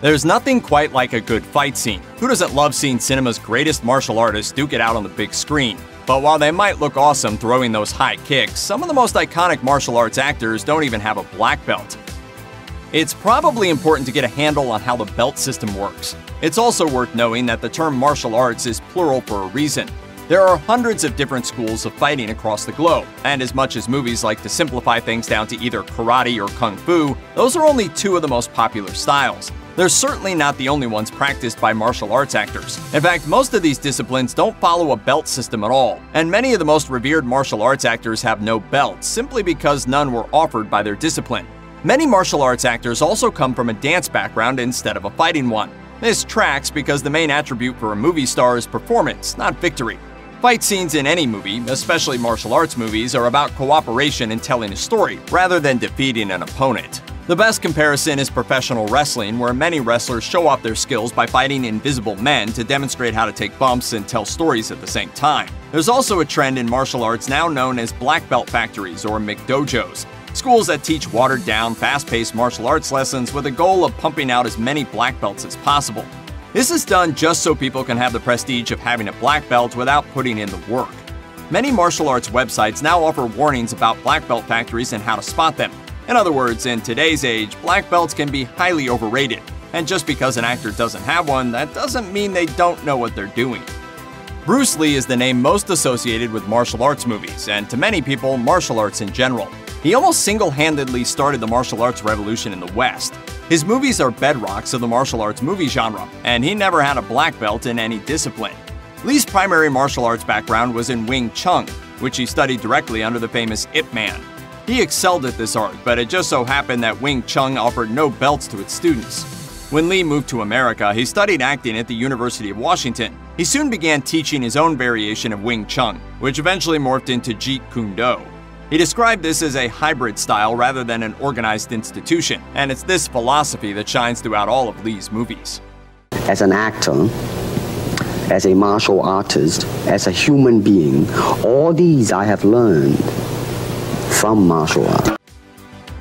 There's nothing quite like a good fight scene. Who doesn't love seeing cinema's greatest martial artists duke it out on the big screen? But while they might look awesome throwing those high kicks, some of the most iconic martial arts actors don't even have a black belt. It's probably important to get a handle on how the belt system works. It's also worth knowing that the term martial arts is plural for a reason. There are hundreds of different schools of fighting across the globe, and as much as movies like to simplify things down to either karate or kung fu, those are only two of the most popular styles. They're certainly not the only ones practiced by martial arts actors. In fact, most of these disciplines don't follow a belt system at all, and many of the most revered martial arts actors have no belts simply because none were offered by their discipline. Many martial arts actors also come from a dance background instead of a fighting one. This tracks because the main attribute for a movie star is performance, not victory. Fight scenes in any movie, especially martial arts movies, are about cooperation and telling a story, rather than defeating an opponent. The best comparison is professional wrestling, where many wrestlers show off their skills by fighting invisible men to demonstrate how to take bumps and tell stories at the same time. There's also a trend in martial arts now known as black belt factories or McDojos, schools that teach watered-down, fast-paced martial arts lessons with a goal of pumping out as many black belts as possible. This is done just so people can have the prestige of having a black belt without putting in the work. Many martial arts websites now offer warnings about black belt factories and how to spot them. In other words, in today's age, black belts can be highly overrated, and just because an actor doesn't have one, that doesn't mean they don't know what they're doing. Bruce Lee is the name most associated with martial arts movies, and to many people, martial arts in general. He almost single-handedly started the martial arts revolution in the West. His movies are bedrocks of the martial arts movie genre, and he never had a black belt in any discipline. Lee's primary martial arts background was in Wing Chun, which he studied directly under the famous Ip Man. He excelled at this art, but it just so happened that Wing Chun offered no belts to its students. When Lee moved to America, he studied acting at the University of Washington. He soon began teaching his own variation of Wing Chun, which eventually morphed into Jeet Kune Do. He described this as a hybrid style rather than an organized institution, and it's this philosophy that shines throughout all of Lee's movies. As an actor, as a martial artist, as a human being, all these I have learned from martial art.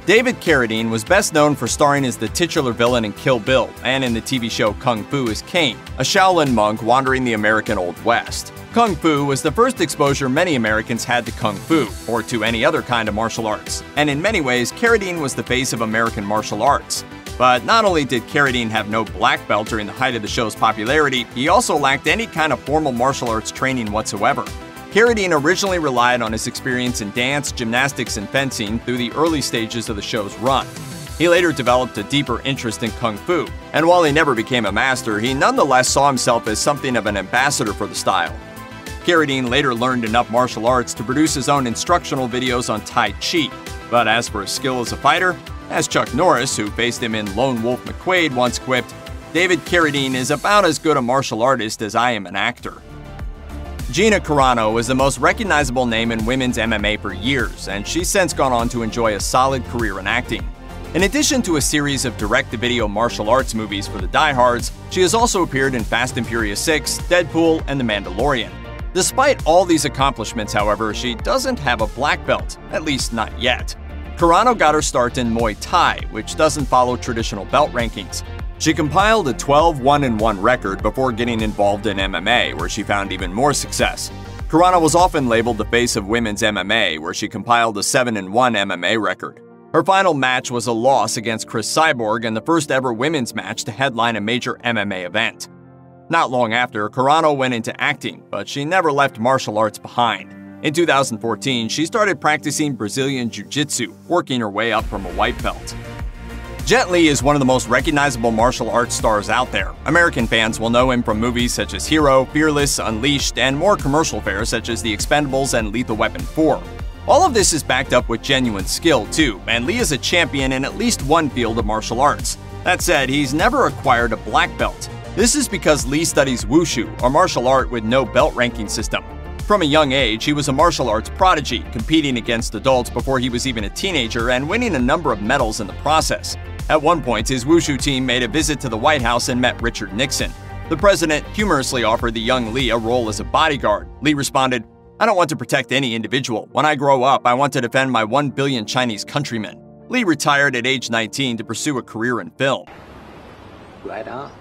David Carradine was best known for starring as the titular villain in Kill Bill and in the TV show Kung Fu as Kane, a Shaolin monk wandering the American Old West. Kung Fu was the first exposure many Americans had to Kung Fu, or to any other kind of martial arts, and in many ways, Carradine was the face of American martial arts. But not only did Carradine have no black belt during the height of the show's popularity, he also lacked any kind of formal martial arts training whatsoever. Carradine originally relied on his experience in dance, gymnastics, and fencing through the early stages of the show's run. He later developed a deeper interest in Kung Fu, and while he never became a master, he nonetheless saw himself as something of an ambassador for the style. Carradine later learned enough martial arts to produce his own instructional videos on Tai Chi, but as for his skill as a fighter, as Chuck Norris, who faced him in Lone Wolf McQuade, once quipped, "David Carradine is about as good a martial artist as I am an actor." Gina Carano is the most recognizable name in women's MMA for years, and she's since gone on to enjoy a solid career in acting. In addition to a series of direct-to-video martial arts movies for the diehards, she has also appeared in Fast and Furious 6, Deadpool, and The Mandalorian. Despite all these accomplishments, however, she doesn't have a black belt, at least not yet. Carano got her start in Muay Thai, which doesn't follow traditional belt rankings. She compiled a 12-1-1 record before getting involved in MMA, where she found even more success. Carano was often labeled the face of women's MMA, where she compiled a 7-1 MMA record. Her final match was a loss against Chris Cyborg and the first ever women's match to headline a major MMA event. Not long after, Carano went into acting, but she never left martial arts behind. In 2014, she started practicing Brazilian Jiu-Jitsu, working her way up from a white belt. Jet Li is one of the most recognizable martial arts stars out there. American fans will know him from movies such as Hero, Fearless, Unleashed, and more commercial fare such as The Expendables and Lethal Weapon 4. All of this is backed up with genuine skill, too, and Li is a champion in at least one field of martial arts. That said, he's never acquired a black belt. This is because Li studies wushu, or martial art with no belt ranking system. From a young age, he was a martial arts prodigy, competing against adults before he was even a teenager and winning a number of medals in the process. At one point, his wushu team made a visit to the White House and met Richard Nixon. The president humorously offered the young Li a role as a bodyguard. Li responded, "I don't want to protect any individual. When I grow up, I want to defend my 1 billion Chinese countrymen." Li retired at age 19 to pursue a career in film. right on.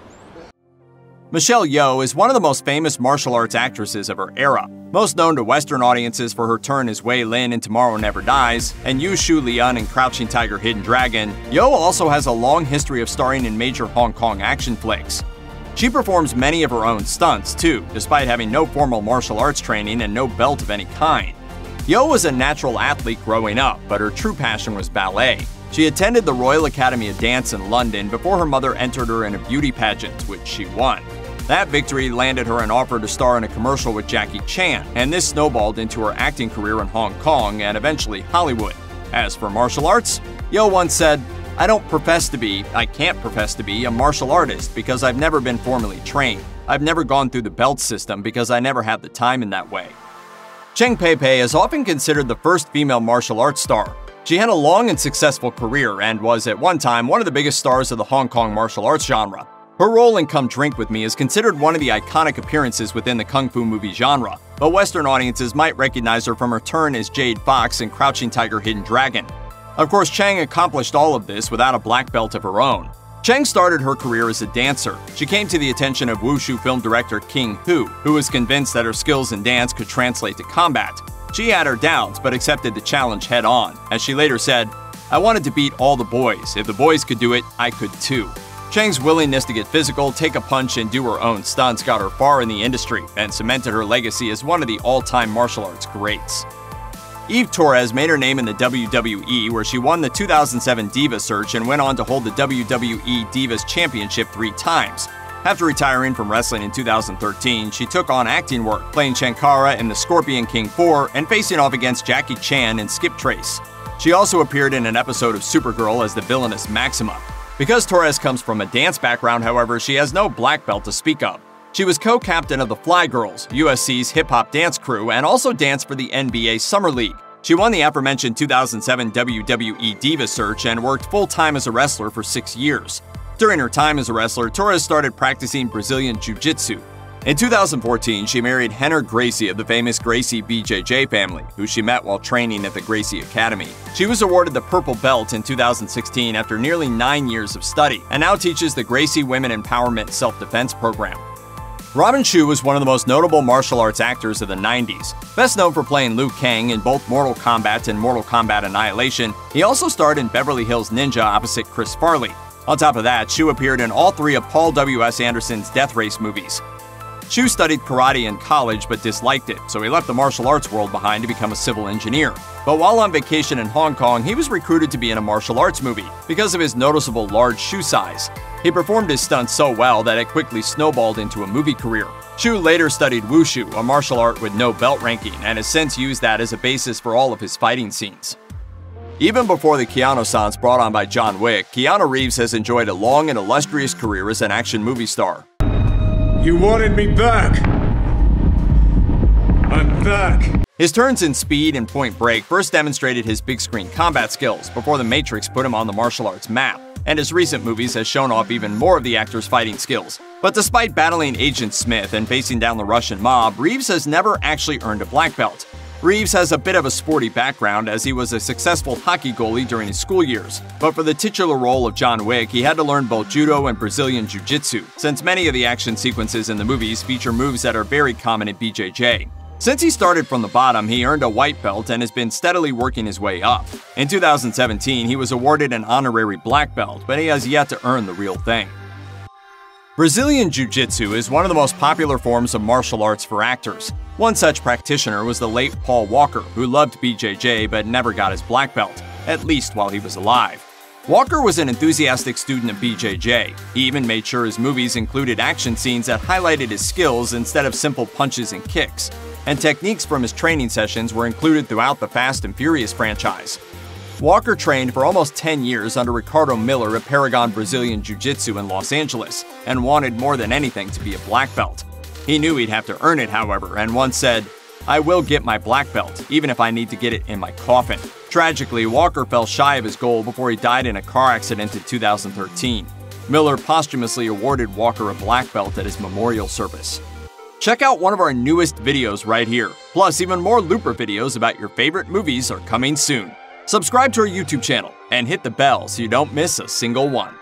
Michelle Yeoh is one of the most famous martial arts actresses of her era. Most known to Western audiences for her turn as Wei Lin in Tomorrow Never Dies and Yu Shu Lian in Crouching Tiger, Hidden Dragon, Yeoh also has a long history of starring in major Hong Kong action flicks. She performs many of her own stunts, too, despite having no formal martial arts training and no belt of any kind. Yeoh was a natural athlete growing up, but her true passion was ballet. She attended the Royal Academy of Dance in London before her mother entered her in a beauty pageant, which she won. That victory landed her an offer to star in a commercial with Jackie Chan, and this snowballed into her acting career in Hong Kong and eventually Hollywood. As for martial arts, Yeoh once said, I can't profess to be a martial artist because I've never been formally trained. I've never gone through the belt system because I never had the time in that way. Cheng Pei-pei is often considered the first female martial arts star. She had a long and successful career and was at one time one of the biggest stars of the Hong Kong martial arts genre. Her role in Come Drink With Me is considered one of the iconic appearances within the kung fu movie genre, but Western audiences might recognize her from her turn as Jade Fox in Crouching Tiger, Hidden Dragon. Of course, Cheng accomplished all of this without a black belt of her own. Cheng started her career as a dancer. She came to the attention of Wushu film director King Hu, who was convinced that her skills in dance could translate to combat. She had her doubts, but accepted the challenge head-on. As she later said, I wanted to beat all the boys. If the boys could do it, I could too. Cheng's willingness to get physical, take a punch, and do her own stunts got her far in the industry and cemented her legacy as one of the all-time martial arts greats. Eve Torres made her name in the WWE, where she won the 2007 Diva Search and went on to hold the WWE Divas Championship 3 times. After retiring from wrestling in 2013, she took on acting work, playing Shankara in The Scorpion King 4 and facing off against Jackie Chan in Skip Trace. She also appeared in an episode of Supergirl as the villainous Maxima. Because Torres comes from a dance background, however, she has no black belt to speak of. She was co-captain of the Fly Girls, USC's hip-hop dance crew, and also danced for the NBA Summer League. She won the aforementioned 2007 WWE Diva Search and worked full-time as a wrestler for 6 years. During her time as a wrestler, Torres started practicing Brazilian Jiu-Jitsu. In 2014, she married Henner Gracie of the famous Gracie BJJ family, who she met while training at the Gracie Academy. She was awarded the Purple Belt in 2016 after nearly 9 years of study, and now teaches the Gracie Women Empowerment Self-Defense Program. Robin Shou was one of the most notable martial arts actors of the 90s. Best known for playing Liu Kang in both Mortal Kombat and Mortal Kombat Annihilation, he also starred in Beverly Hills Ninja opposite Chris Farley. On top of that, Shou appeared in all 3 of Paul W.S. Anderson's Death Race movies. Shou studied karate in college but disliked it, so he left the martial arts world behind to become a civil engineer. But while on vacation in Hong Kong, he was recruited to be in a martial arts movie because of his noticeable large shoe size. He performed his stunts so well that it quickly snowballed into a movie career. Shou later studied Wushu, a martial art with no belt ranking, and has since used that as a basis for all of his fighting scenes. Even before the Keanu-sans brought on by John Wick, Keanu Reeves has enjoyed a long and illustrious career as an action movie star. You wanted me back. I'm back. His turns in Speed and Point Break first demonstrated his big-screen combat skills before The Matrix put him on the martial arts map, and his recent movies has shown off even more of the actor's fighting skills. But despite battling Agent Smith and facing down the Russian mob, Reeves has never actually earned a black belt. Reeves has a bit of a sporty background as he was a successful hockey goalie during his school years, but for the titular role of John Wick, he had to learn both judo and Brazilian jiu-jitsu, since many of the action sequences in the movies feature moves that are very common in BJJ. Since he started from the bottom, he earned a white belt and has been steadily working his way up. In 2017, he was awarded an honorary black belt, but he has yet to earn the real thing. Brazilian Jiu-Jitsu is one of the most popular forms of martial arts for actors. One such practitioner was the late Paul Walker, who loved BJJ but never got his black belt, at least while he was alive. Walker was an enthusiastic student of BJJ. He even made sure his movies included action scenes that highlighted his skills instead of simple punches and kicks, and techniques from his training sessions were included throughout the Fast and Furious franchise. Walker trained for almost 10 years under Ricardo Miller at Paragon Brazilian Jiu-Jitsu in Los Angeles, and wanted more than anything to be a black belt. He knew he'd have to earn it, however, and once said, "I will get my black belt, even if I need to get it in my coffin." Tragically, Walker fell shy of his goal before he died in a car accident in 2013. Miller posthumously awarded Walker a black belt at his memorial service. Check out one of our newest videos right here. Plus, even more Looper videos about your favorite movies are coming soon. Subscribe to our YouTube channel and hit the bell so you don't miss a single one.